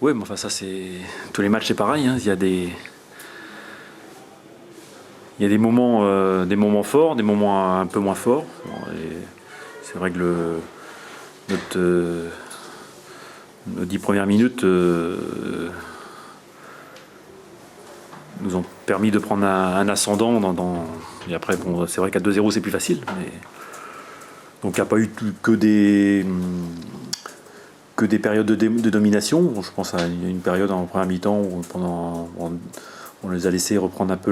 Oui, mais enfin ça c'est. Tous les matchs c'est pareil, hein. Il y a des moments forts, des moments un peu moins forts. Bon, et c'est vrai que nos 10 premières minutes nous ont permis de prendre un ascendant et après bon, c'est vrai qu'à 2-0 c'est plus facile. Donc il n'y a pas eu que des périodes de domination. Bon, je pense à une période en première mi-temps où on les a laissés reprendre un peu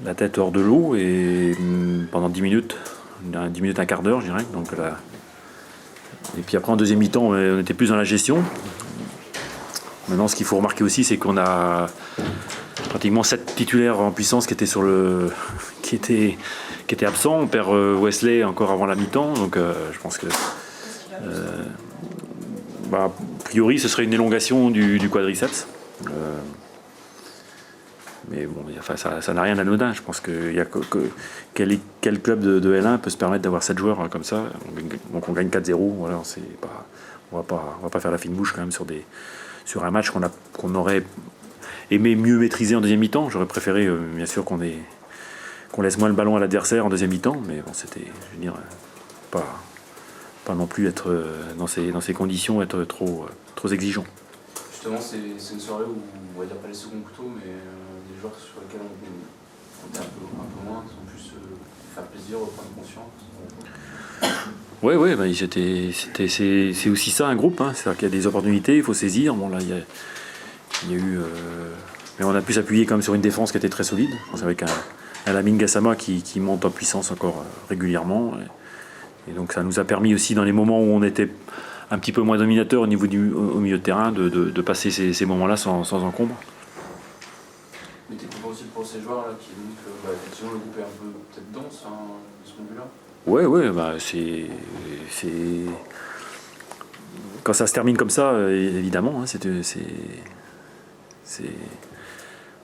la tête hors de l'eau et pendant 10 minutes, un quart d'heure, je dirais. Donc là, et puis après en deuxième mi-temps, on était plus dans la gestion. Maintenant, ce qu'il faut remarquer aussi, c'est qu'on a pratiquement 7 titulaires en puissance qui étaient absents. On perd Wesley encore avant la mi-temps, donc je pense que a priori, ce serait une élongation du quadriceps. Mais bon, enfin, ça n'a rien d'anodin. Je pense que quel club de L1 peut se permettre d'avoir 7 joueurs comme ça. Donc on gagne 4-0. Voilà, on va pas faire la fine bouche quand même sur un match qu'on aurait aimé mieux maîtriser en deuxième mi-temps. J'aurais préféré, bien sûr, qu'on laisse moins le ballon à l'adversaire en deuxième mi-temps. Mais bon, c'était, je veux dire, pas non plus être dans ces conditions, être trop exigeant. Justement, c'est une soirée où on va dire pas les seconds couteaux, mais des joueurs sur lesquels on est un peu moins, qui sont plus faire plaisir, reprendre conscience. Oui, bah, c'est aussi ça un groupe, hein. C'est-à-dire qu'il y a des opportunités, il faut saisir. Bon là, il y a eu, mais on a pu s'appuyer quand même sur une défense qui était très solide. C'est avec un Lamine Gassama qui monte en puissance encore régulièrement. Et donc ça nous a permis aussi dans les moments où on était un petit peu moins dominateur au milieu de terrain de passer ces moments-là sans encombre. Mais t'es compréhensible pour ces joueurs-là qui disent que effectivement le groupe est un peu peut-être dense de ce point de vue-là. Ouais, bah c'est quand ça se termine comme ça, évidemment, hein, c'est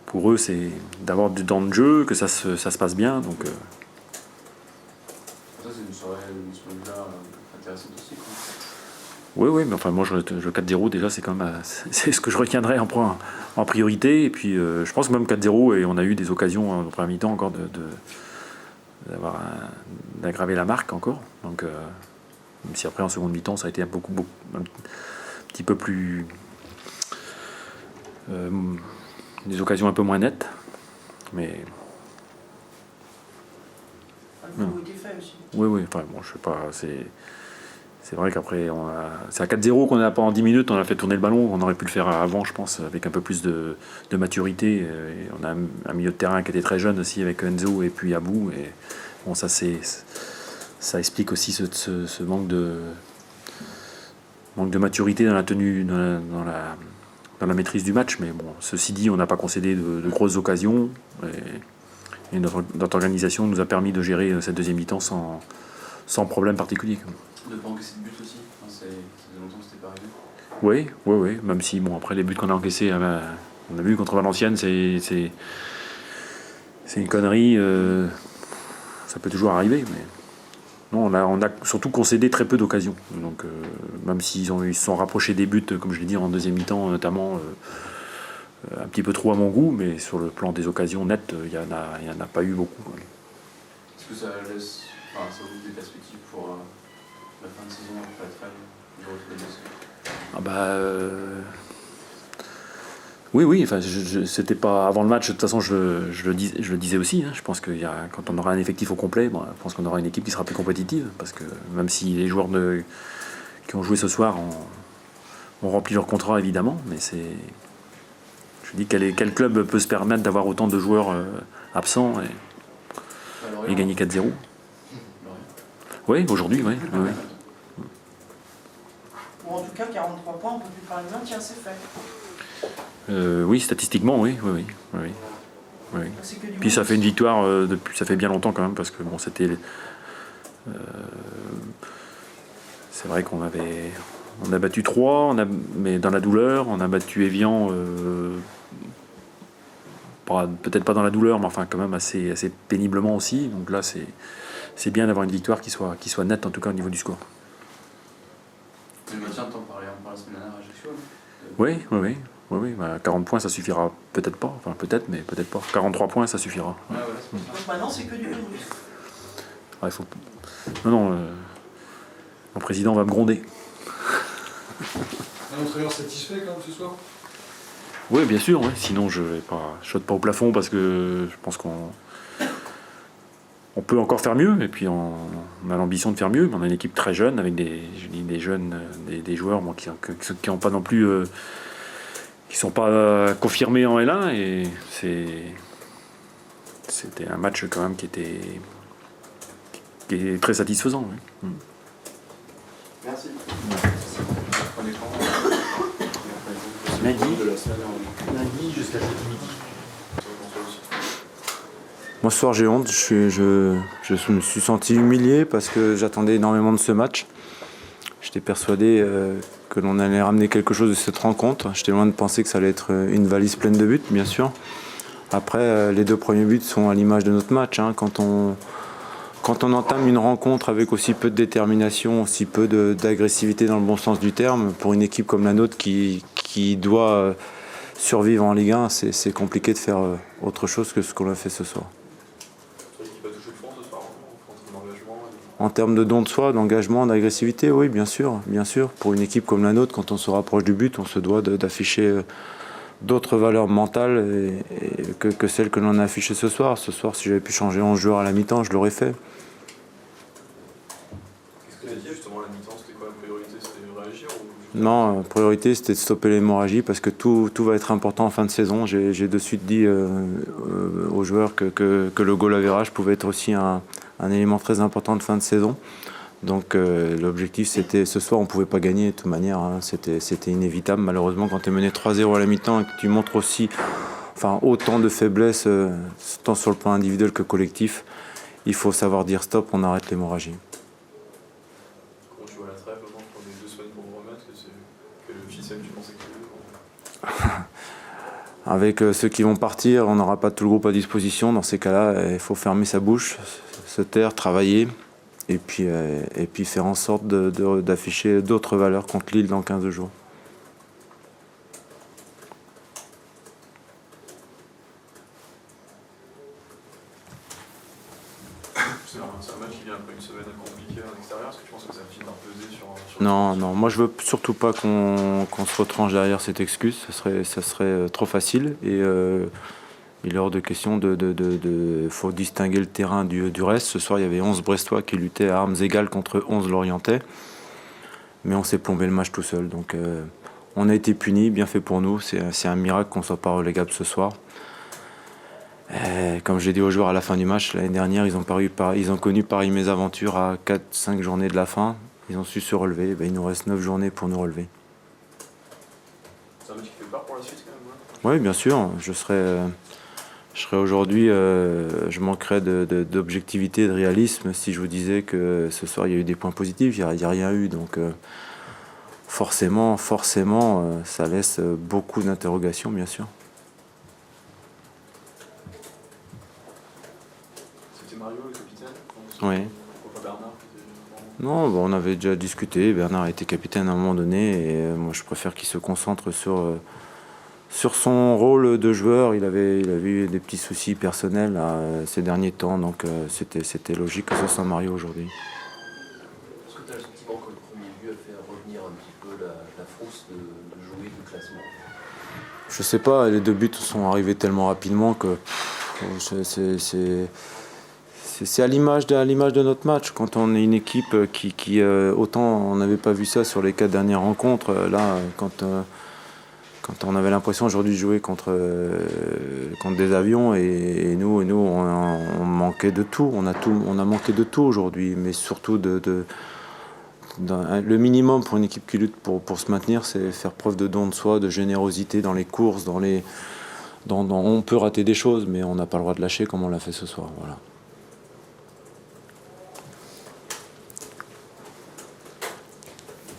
pour eux c'est d'avoir du temps de jeu, que ça se passe bien, donc. Ça c'est une soirée de ce point de vue-là intéressante aussi, quoi. Oui, mais enfin moi je 4-0 déjà c'est quand même c'est ce que je retiendrai en priorité. Et puis je pense que même 4-0 et on a eu des occasions en première mi-temps encore d'aggraver la marque encore. Donc même si après en seconde mi-temps ça a été un petit peu plus des occasions un peu moins nettes. Mais Le boulot était fait aussi. oui, enfin bon je sais pas, c'est vrai qu'après, c'est à 4-0 qu'on n'a pas en 10 minutes, on a fait tourner le ballon, on aurait pu le faire avant, je pense, avec un peu plus de maturité. Et on a un milieu de terrain qui était très jeune aussi, avec Enzo et puis Abou. Et bon, ça explique aussi ce manque de maturité dans la tenue, dans la maîtrise du match. Mais bon, ceci dit, on n'a pas concédé de grosses occasions. Et notre organisation nous a permis de gérer cette deuxième mi-temps sans problème particulier. De pas encaisser de but aussi, ça faisait longtemps que c'était pas arrivé. Oui, même si bon après les buts qu'on a encaissés, on a vu contre Valenciennes, c'est une connerie, ça peut toujours arriver, mais non, on a surtout concédé très peu d'occasions. Donc même s'ils se sont rapprochés des buts, comme je l'ai dit en deuxième mi-temps notamment, un petit peu trop à mon goût, mais sur le plan des occasions nettes, il y en a pas eu beaucoup, quoi. Est-ce que ça ouvre des perspectives pour la fin de saison après la trêve, de retrouver des Oui, enfin, c'était pas avant le match. De toute façon, je le disais aussi. Hein, je pense que quand on aura un effectif au complet, bon, je pense qu'on aura une équipe qui sera plus compétitive, parce que même si les joueurs qui ont joué ce soir ont rempli leur contrat évidemment, mais je dis quel club peut se permettre d'avoir autant de joueurs absents et gagner 4-0. Oui, aujourd'hui, oui. Ou en tout cas, 43 points, on peut plus parler de maintien, c'est fait. Oui, statistiquement, oui. Puis ça fait une victoire ça fait bien longtemps quand même, parce que bon, c'était. C'est vrai qu'on a battu 3, mais dans la douleur, on a battu Evian, peut-être pas dans la douleur, mais enfin quand même assez péniblement aussi. Donc là, c'est bien d'avoir une victoire qui soit nette, en tout cas au niveau du score. Le maintien, t'en parlais la semaine dernière à Ajaccio. Oui. 40 points, ça suffira peut-être pas. Enfin, peut-être, mais peut-être pas. 43 points, ça suffira. Ouais, voilà, c'est pour ça. Donc maintenant, c'est que du bonus. Ouais, Non, mon président va me gronder. Un entraîneur satisfait quand même ce soir? Oui, bien sûr, ouais. Sinon je saute pas au plafond parce que je pense qu'on peut encore faire mieux. Et puis on a l'ambition de faire mieux. Mais on a une équipe très jeune avec des jeunes, des joueurs qui n'ont pas non plus, qui sont pas confirmés en L1. Et c'était un match quand même qui est très satisfaisant. Oui. Merci. Lundi jusqu'à jeudi midi. Moi ce soir j'ai honte, je me suis senti humilié parce que j'attendais énormément de ce match. J'étais persuadé que l'on allait ramener quelque chose de cette rencontre. J'étais loin de penser que ça allait être une valise pleine de buts, bien sûr. Après, les 2 premiers buts sont à l'image de notre match. Quand on entame une rencontre avec aussi peu de détermination, aussi peu d'agressivité dans le bon sens du terme, pour une équipe comme la nôtre qui doit survivre en Ligue 1, c'est compliqué de faire autre chose que ce qu'on a fait ce soir. L'équipe a touché le fond ce soir, en termes d'engagement. En termes de don de soi, d'engagement, d'agressivité, oui, bien sûr. Pour une équipe comme la nôtre, quand on se rapproche du but, on se doit d'afficher d'autres valeurs mentales que celles que l'on a affichées ce soir. Ce soir, si j'avais pu changer 11 joueurs à la mi-temps, je l'aurais fait. Qu'est-ce que tu as dit justement à la mi-temps? C'était quoi la priorité? C'était réagir ou... Non, la priorité c'était de stopper l'hémorragie parce que tout va être important en fin de saison. J'ai de suite dit aux joueurs que le goal average pouvait être aussi un élément très important de fin de saison. Donc l'objectif c'était, ce soir on ne pouvait pas gagner de toute manière, c'était inévitable. Malheureusement quand tu es mené 3-0 à la mi-temps et que tu montres aussi autant de faiblesses, tant sur le plan individuel que collectif, il faut savoir dire stop, on arrête l'hémorragie. Comment tu vois la trêve? Je pense qu'on a 2 semaines pour vous remettre. Que le officiel, tu pensais qu'il y avait? Avec ceux qui vont partir, on n'aura pas tout le groupe à disposition. Dans ces cas-là, il faut fermer sa bouche, se taire, travailler et puis faire en sorte d'afficher d'autres valeurs contre Lille dans 15 jours. C'est un match qui vient après une semaine compliquée à l'extérieur. Est-ce que tu penses que ça finit par peser sur Non, moi je veux surtout pas qu'on se retranche derrière cette excuse, ça serait trop facile et il est hors de question faut distinguer le terrain du reste. Ce soir il y avait 11 Brestois qui luttaient à armes égales contre 11 Lorientais, mais on s'est plombé le match tout seul, donc on a été punis, bien fait pour nous, c'est un miracle qu'on ne soit pas relégable ce soir. Comme j'ai dit aux joueurs à la fin du match, l'année dernière ils ont connu pareil mésaventures à 4-5 journées de la fin. Ils ont su se relever, il nous reste 9 journées pour nous relever. C'est un match qui fait peur pour la suite quand même, ouais. Oui, bien sûr, je serais aujourd'hui, je manquerais d'objectivité, de réalisme si je vous disais que ce soir il y a eu des points positifs, il n'y a rien eu. Donc forcément, ça laisse beaucoup d'interrogations, bien sûr. C'était Mario, le capitaine? Oui. Pourquoi pas Bernard? Non, on avait déjà discuté, Bernard a été capitaine à un moment donné et moi je préfère qu'il se concentre sur son rôle de joueur. Il avait eu des petits soucis personnels ces derniers temps, donc c'était logique que ce soit Mario aujourd'hui. Est-ce que tu as le sentiment que le premier but a fait revenir un petit peu la frousse de jouer du classement? Je sais pas, les 2 buts sont arrivés tellement rapidement que c'est à l'image de notre match. Quand on est une équipe qui autant on n'avait pas vu ça sur les 4 dernières rencontres, là quand on avait l'impression aujourd'hui de jouer contre des avions et nous on manquait de tout. On a manqué de tout aujourd'hui, mais surtout le minimum pour une équipe qui lutte pour se maintenir, c'est faire preuve de don de soi, de générosité dans les courses, on peut rater des choses, mais on n'a pas le droit de lâcher comme on l'a fait ce soir. Voilà.